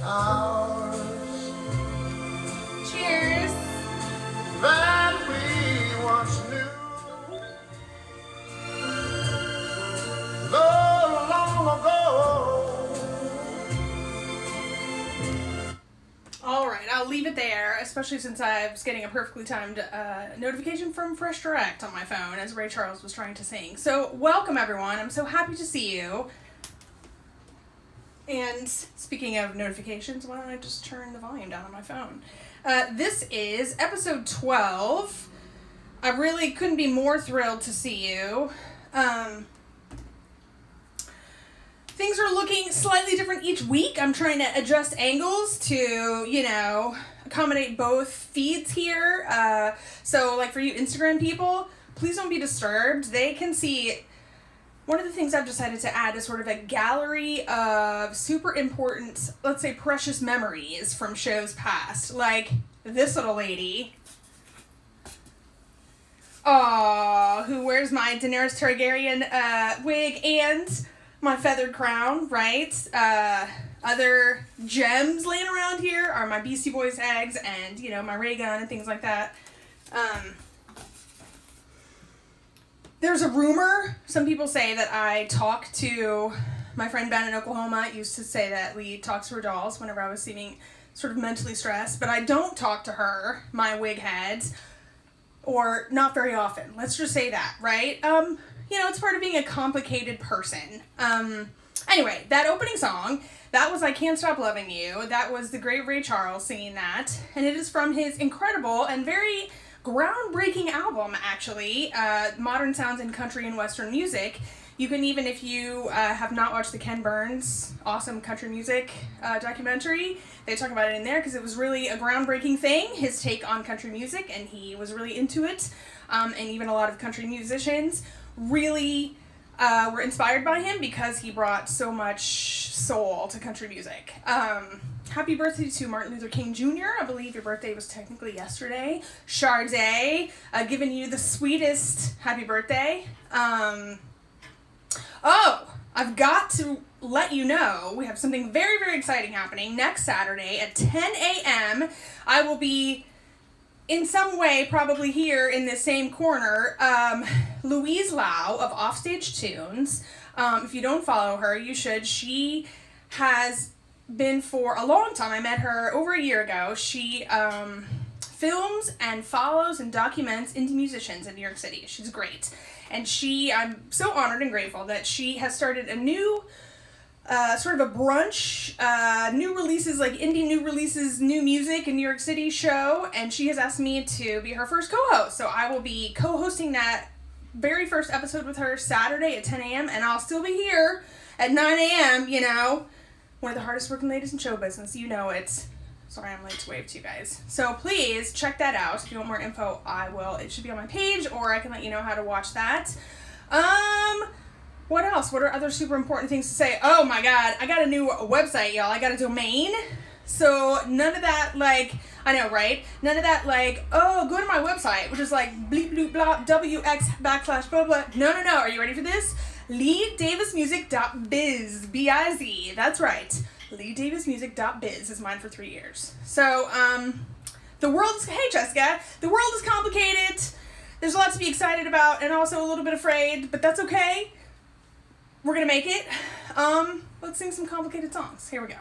hours. Cheers. That we once knew. Long ago. All right, I'll leave it there, especially since I was getting a perfectly timed notification from Fresh Direct on my phone as Ray Charles was trying to sing. So, welcome everyone. I'm so happy to see you. And speaking of notifications, why don't I just turn the volume down on my phone? This is episode 12. I really couldn't be more thrilled to see you. Things are looking slightly different each week. I'm trying to adjust angles to, accommodate both feeds here. So, like for you Instagram people, please don't be disturbed. They can see... One of the things I've decided to add is sort of a gallery of super important, let's say, precious memories from shows past. Like this little lady. Who wears my Daenerys Targaryen wig and my feathered crown, right? Other gems laying around here are my Beastie Boys eggs and, my ray gun and things like that. There's a rumor, some people say that I talk to my friend Ben in Oklahoma. Used to say that we talked to her dolls whenever I was seeming sort of mentally stressed, but I don't talk to her, my wig heads, or not very often. Let's just say that, right? It's part of being a complicated person. Anyway, that opening song, that was I Can't Stop Loving You. That was the great Ray Charles singing that, and it is from his incredible and very groundbreaking album, actually, Modern Sounds in Country and Western Music. You can even, if you have not watched the Ken Burns awesome country music documentary, they talk about it in there because it was really a groundbreaking thing, his take on country music, and he was really into it. And even a lot of country musicians really were inspired by him because he brought so much soul to country music. Happy birthday to Martin Luther King Jr. I believe your birthday was technically yesterday. Sade, giving you the sweetest happy birthday. I've got to let you know we have something very, very exciting happening next Saturday at 10 a.m. I will be in some way probably here in this same corner. Louise Lau of Offstage Tunes. If you don't follow her, you should. She has been for a long time. I met her over a year ago. She films and follows and documents indie musicians in New York City. She's great. And I'm so honored and grateful that she has started a new sort of a brunch, new releases, like indie new releases, new music in New York City show, and she has asked me to be her first co-host. So I will be co-hosting that very first episode with her Saturday at 10 a.m. and I'll still be here at 9 a.m., one of the hardest working ladies in show business, it. Sorry, I'm late to wave to you guys. So please check that out. If you want more info, it should be on my page, or I can let you know how to watch that. What else? What are other super important things to say? Oh my god, I got a new website, y'all. I got a domain. So none of that, I know, right? None of that, go to my website, which is bleep bloop blah, wx / blah blah. No. Are you ready for this? LeeDavisMusic.biz, B-I-Z. That's right. LeeDavisMusic.biz is mine for 3 years. So, hey Jessica, the world is complicated. There's a lot to be excited about and also a little bit afraid, but that's okay. We're gonna make it. Let's sing some complicated songs. Here we go.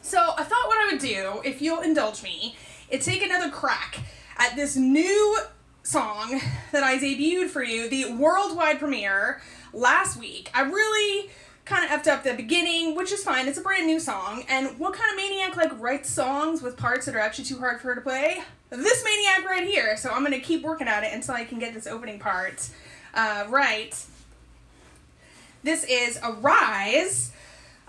So, I thought what I would do, if you'll indulge me, is take another crack at this new song that I debuted for you, the worldwide premiere last week. I really kind of effed up the beginning, which is fine. It's a brand new song. And what kind of maniac writes songs with parts that are actually too hard for her to play? This maniac right here. So I'm going to keep working at it until I can get this opening part right. This is Arise.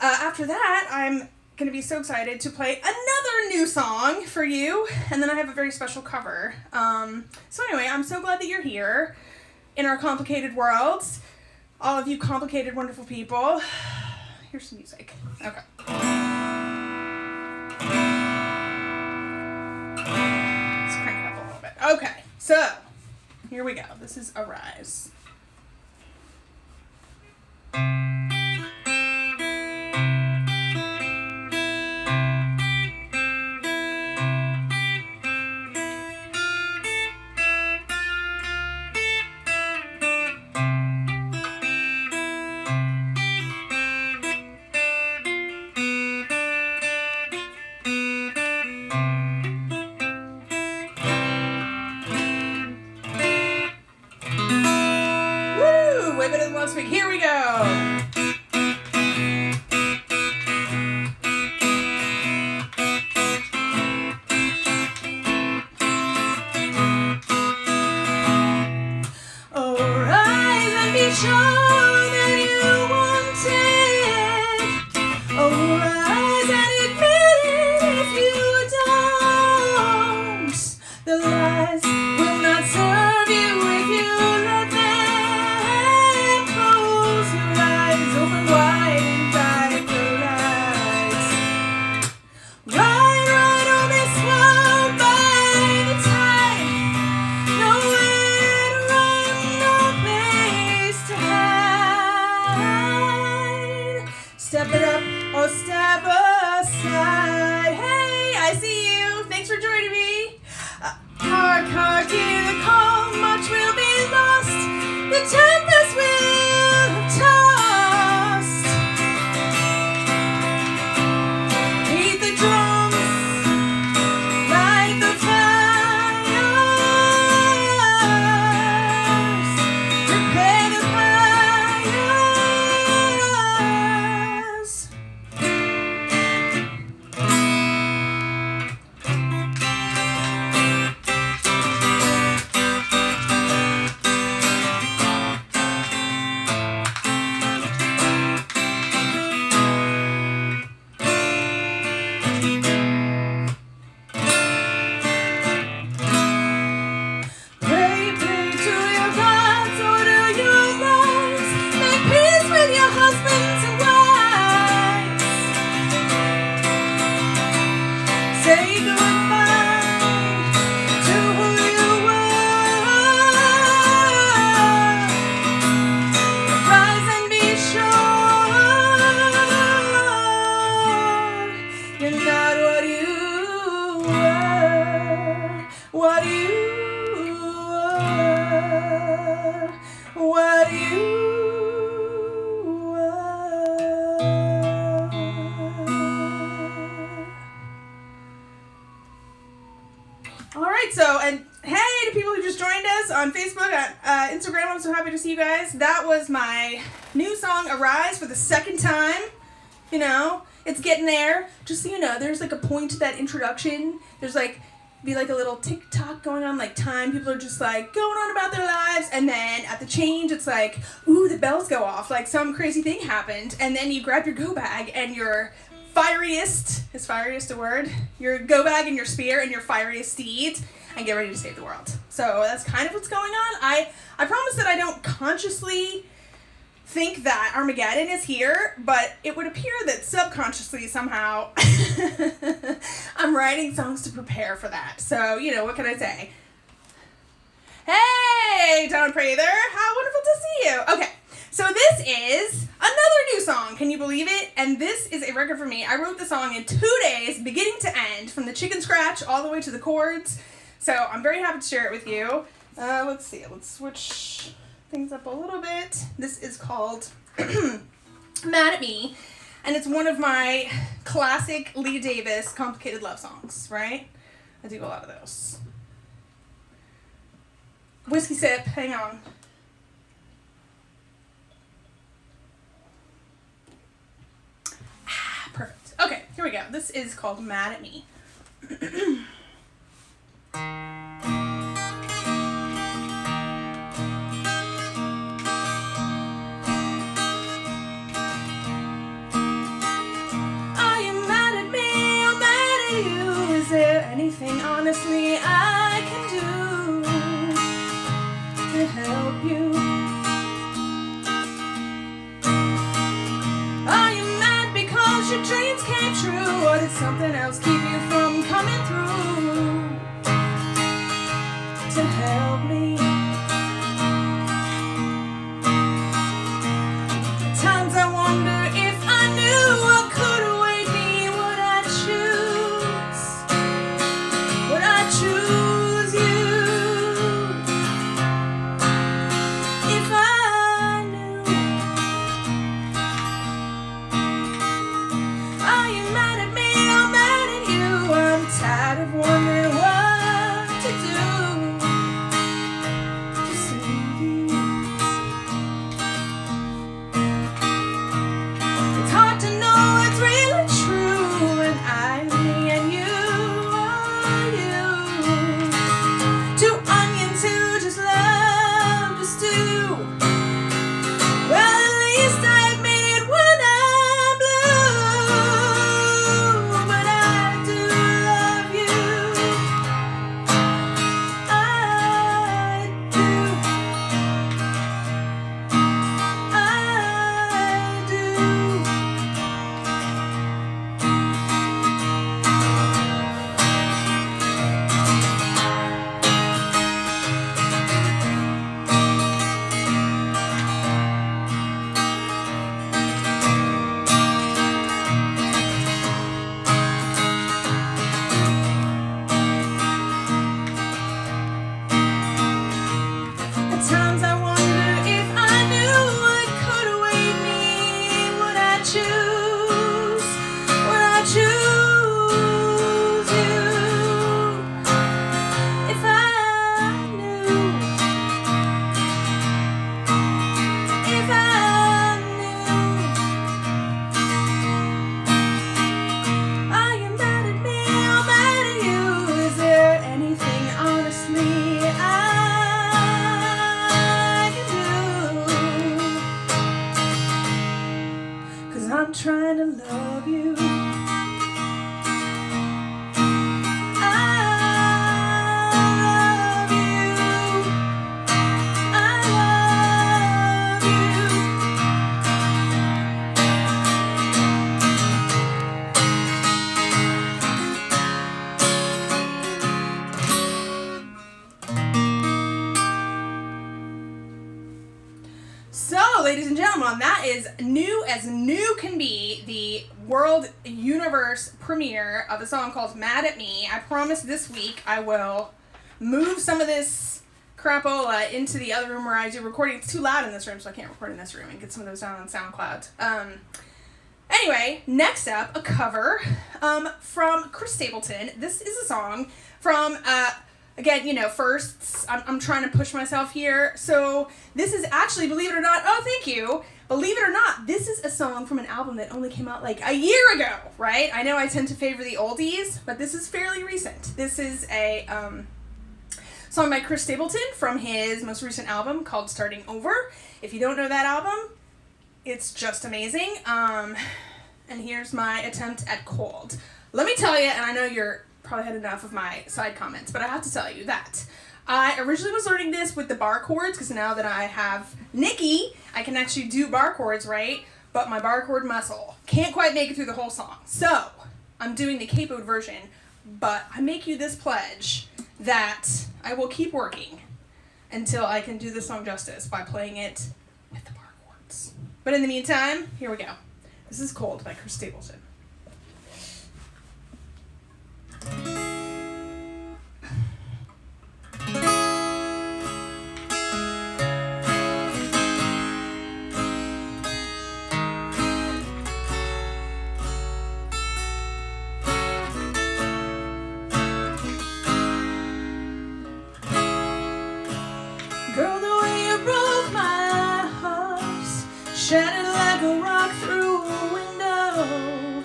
After that, I'm going to be so excited to play another new song for you, and then I have a very special cover. So anyway, I'm so glad that you're here in our complicated world. All of you complicated, wonderful people. Here's some music. Okay. Let's crank it up a little bit. Okay, so here we go. This is Arise. up or step aside. Hey, I see you. Thanks for joining me. Hark, hark, hear the call. Much will be lost. The tempest will have tossed. Beat the drums, light the fires, prepare the fires. Pray, pray to your gods, order your lives, make peace with your husbands and wives. Say goodbye to who you were. Rise and be sure you're not what you were. What you were. What you were. All right, so, and hey to people who just joined us on Facebook, Instagram, I'm so happy to see you guys. That was my new song, Arise, for the second time. You know, it's getting there. Just so you know, there's like a point to that introduction. There's like, be like a little tick-tock going on, like time. People are just like going on about their lives, and then at the change, it's like, ooh, the bells go off, like some crazy thing happened, and then you grab your go bag and your fieriest, is fieriest a word? Your go bag and your spear and your fieriest steed, and get ready to save the world. So that's kind of what's going on. I promise that I don't consciously think that Armageddon is here, but it would appear that subconsciously somehow I'm writing songs to prepare for that. So, you know, what can I say? Hey, Don Prather, how wonderful to see you. Okay, so this is another new song. Can you believe it? And this is a record for me. I wrote the song in 2 days, beginning to end, from the chicken scratch all the way to the chords. So I'm very happy to share it with you. Let's see, let's switch things up a little bit. This is called Mad at Me, and it's one of my classic Lee Davis complicated love songs, right? I do a lot of those. Whiskey sip, hang on. Perfect. Okay, here we go. This is called Mad at Me. Anything honestly I can do to help you? Are you mad because your dreams came true, or did something else keep you from coming through to help me? At times I wonder if I knew what could await me, would I choose? Would I choose you if I knew? Are you mad at me? I'm mad at you. I'm tired of wondering what to do. come on, that is new as new can be, the world universe premiere of a song called Mad at Me. I promise this week I will move some of this crapola into the other room where I do recording. It's too loud in this room, so I can't record in this room, and get some of those down on SoundCloud. Anyway, next up, a cover from Chris Stapleton. This is a song from, again, you know, firsts. I'm trying to push myself here. So this is actually, believe it or not, oh, thank you. Believe it or not, this is a song from an album that only came out like a year ago, right? I know I tend to favor the oldies, but this is fairly recent. This is a song by Chris Stapleton from his most recent album called Starting Over. If you don't know that album, it's just amazing. And here's my attempt at Cold. Let me tell you, and I know you're probably had enough of my side comments, but I have to tell you that I originally was learning this with the bar chords, because now that I have Nikki, I can actually do bar chords, right? But my bar chord muscle can't quite make it through the whole song. So I'm doing the capoed version, but I make you this pledge that I will keep working until I can do the song justice by playing it with the bar chords. But in the meantime, here we go. This is Cold by Chris Stapleton. Girl, the way you broke my heart, shattered like a rock through a window.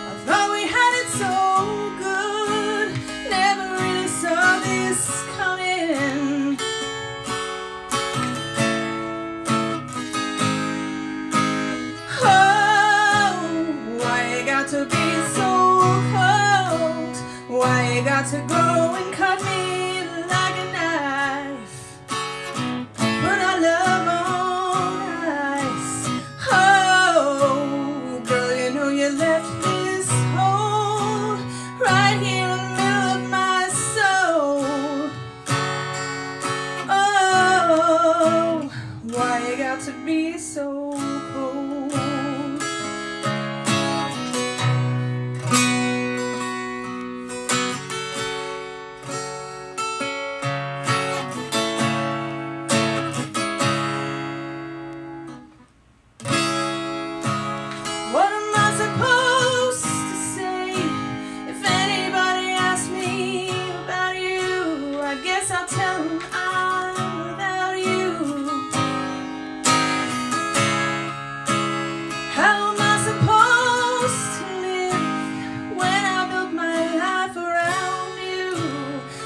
I thought we had it so good, never really saw this coming. Oh, why you got to be so cold? Why you got to go and cut me like a knife? Put our love on ice. Oh, girl, you know you left this hole right here in the middle of my soul. Oh, why you got to be so cold? What am I supposed to say if anybody asks me about you? I guess I'll tell them I'm without you. How am I supposed to live when I built my life around you?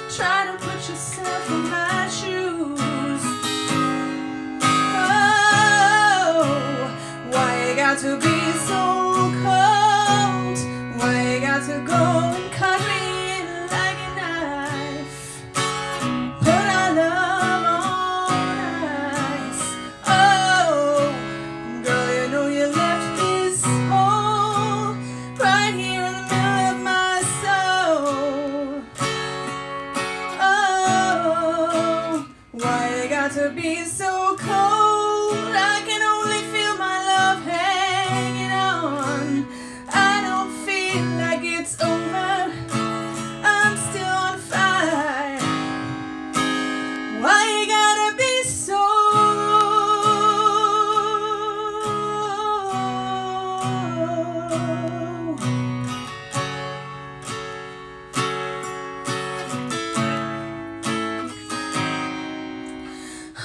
Try to put yourself in my shoes. Oh, why you got to be so cold? Why you got to go and cut me like a knife? Put our love on ice. Oh, girl, you know you left this hole right here in the middle of my soul. Oh, why you got to be so cold? I can only feel my love hanging on. I don't feel like it's over. I'm still on fire. Why you gotta be so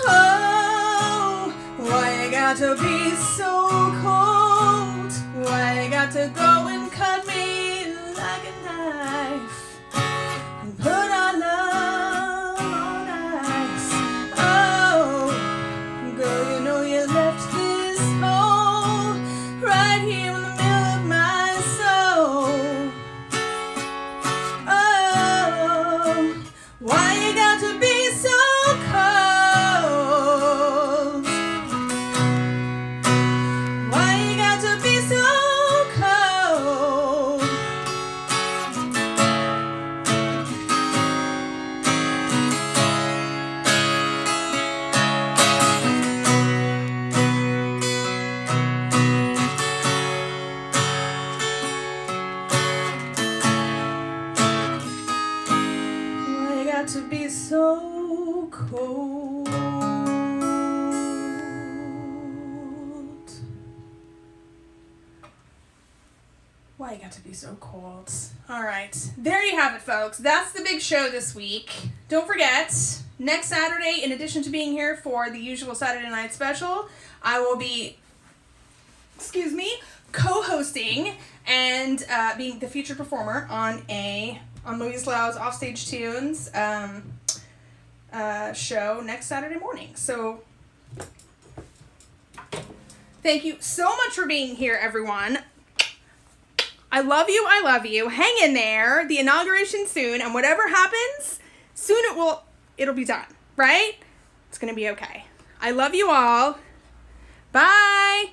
oh, why you got to be so cold? Why you got to go and cut me like a knife and put our love on ice? Oh, girl, you know you left this hole right here in the middle of my soul. Oh, why you got to be so cold? Why Why you got to be so cold? All right. There you have it, folks. That's the big show this week. Don't forget, next Saturday, in addition to being here for the usual Saturday night special, I will be, co-hosting and being the featured performer on Louise Lau's Offstage Tunes show next Saturday morning. So thank you so much for being here, everyone. I love you. I love you. Hang in there. The inauguration soon, and whatever happens, soon it'll be done, right? It's going to be okay. I love you all. Bye.